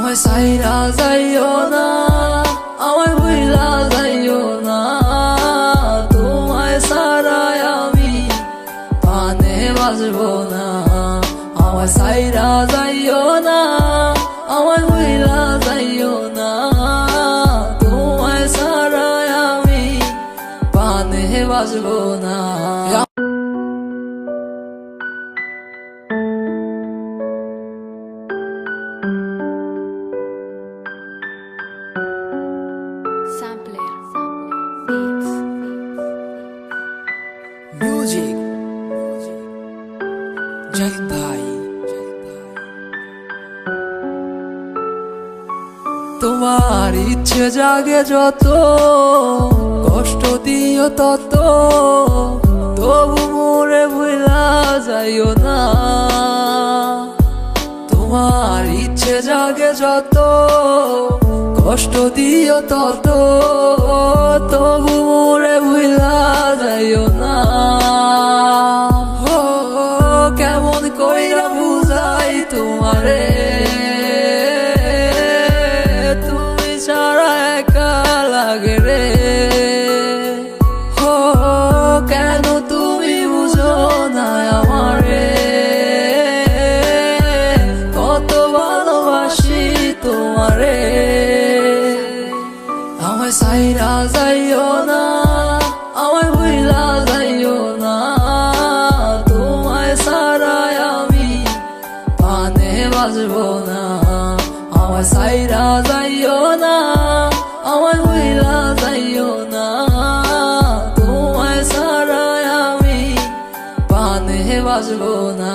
আমায় সাইরা যাইও না, আমায় ভুইলা যাইও না, তোমায় ছাড়াই আমি পানে বাজবো না। আমায় সাইরা যাইও না, আমায় ভুইলা যাইও না, তোমায় ছাড়াই আমি পানে বাজবো না। মিউজিক জাহিদ ভাই। তোমার ইচ্ছে জাগে যত, কষ্ট দিও তত, তবু মোরে ভুলা যাইও না। তোমার ইচ্ছে জাগে যত, কষ্ট দিও তত, তবু মোরে ভুলা যাইও না। ও কেমন কইরা বুঝাই তোমারে, তুমি ছাড়া একা লাগে রে। ও কেন তুমি বুঝো না আমারে, কত ভালোবাসি তোমারে। আমায় সাইরা যাইও না, আমায় ভুইলা যাইও না, তোমায় ছাড়াই আমি পানে বাজবো না। আমায় সাইরা যাইও না, আমায় ভুইলা যাইও না, তোমায় ছাড়াই আমি পানে বাজবো না।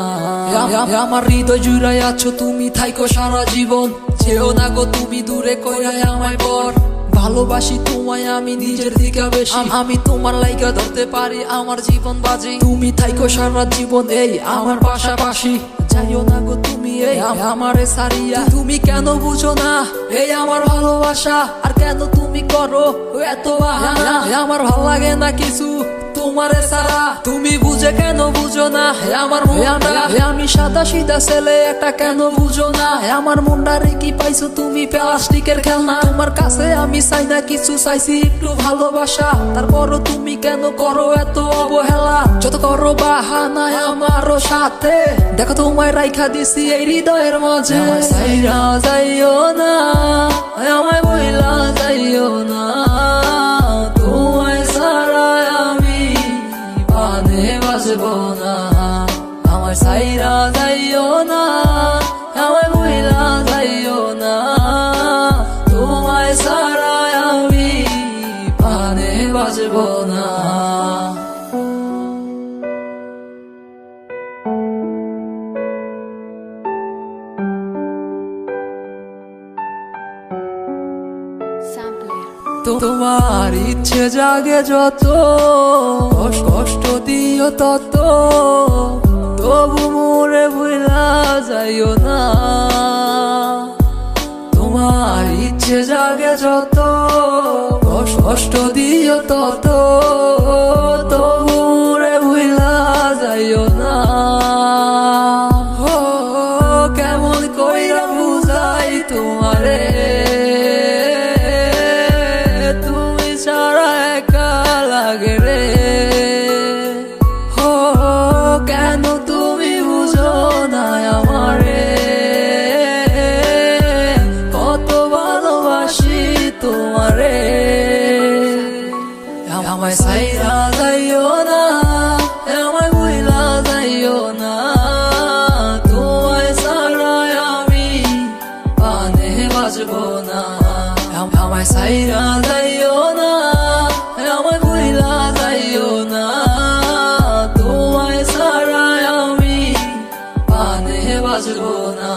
আমার হৃদয় জুড়াই আছো তুমি, থাইকো সারা জীবন। যেও না গো তুমি দূরে কইরাই আমায় পর। ভালোবাসি তোমায় আমি নিজের দিকে বেশি, আমি তোমার লাইগা ধরতে পারি আমার জীবন বাজি। তুমি থাইকো সারা জীবন এই আমার পাশাপাশি। যাইও না গো তুমি এই আমারে সারিয়া, তুমি কেন বুঝো না এই আমার ভালোবাসা। আর কেন তুমি করো এত বাহানা, আমার ভাল লাগে না কিছু তোমারে সারা। তুমি বুঝে কেন বুঝো না আমার মনটা, আমি সাদা সিধা ছেলে একটা কেন বুঝো না আমার মনটারে। কি পাইছো তুমি প্লাস্টিকের খেলনা, তোমার কাছে আমি চাই না কিছু, চাইছি একটু ভালোবাসা। তারপরও তুমি কেন করো এত অবহেলা, যত করো বাহানা আমারও সাথে। দেখো তোমায় রাইখা দিছি এই হৃদয়ের মাঝে। আমায় সাইরা যাইও না, আমায় ভুইলা যাইও না, তোমায় ছাড়াই আমি পানে বাজবো না। আমায় সাইরা যাইও না, আমায় ভুইলা যাইও না, তোমায় ছাড়াই আমি পানে বাজবো না। তোমার ইচ্ছে জাগে যত, কষ্ট দিও তত, তবু মোরে ভুলা যাইও না। তোমার ইচ্ছে জাগে যত, কষ্ট দিও তত, তবু মোরে ভুলা যাইও না। ও কেমন কইরা বুঝাই তোমারে, তুমি ছাড়া একা লাগে রে। ও কেন তুমি বুঝো না আমারে, কত ভালোবাসি তোমারে। আমায় সাইরা যাইও না, আমায় ভুইলা যাইও না, তোমায় ছাড়াই আমি পানে বাজবো না। আমায় সাইরা যাইও না, আমায় ভুইলা যাইও না, তোমায় ছাড়াই আমি পানে বাজবো না।